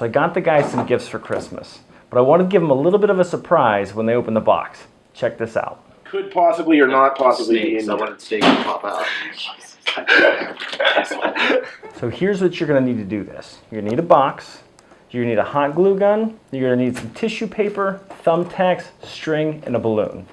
So I got the guys some gifts for Christmas, but I wanted to give them a little bit of a surprise when they open the box. Check this out. Could possibly or not possibly be in I wanted steak to pop out. So here's what you're going to need to do this. You're going to need a box, you're going to need a hot glue gun, you're going to need some tissue paper, thumbtacks, string, and a balloon.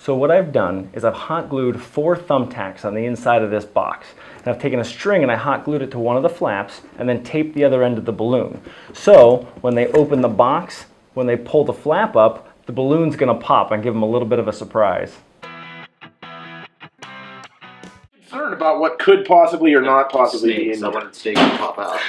So what I've done is I've hot glued 4 thumbtacks on the inside of this box. And I've taken a string and I hot glued it to one of the flaps and then taped the other end of the balloon. So when they open the box, when they pull the flap up, the balloon's gonna pop and give them a little bit of a surprise. concerned about what could possibly or not possibly be in I wanted steak to pop out.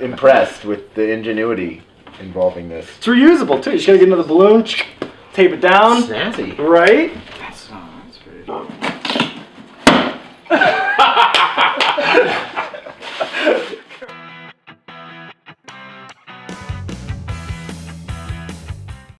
Impressed with the ingenuity involving this. It's reusable too. You just gotta get another balloon, tape it down. Snazzy. Right? That's pretty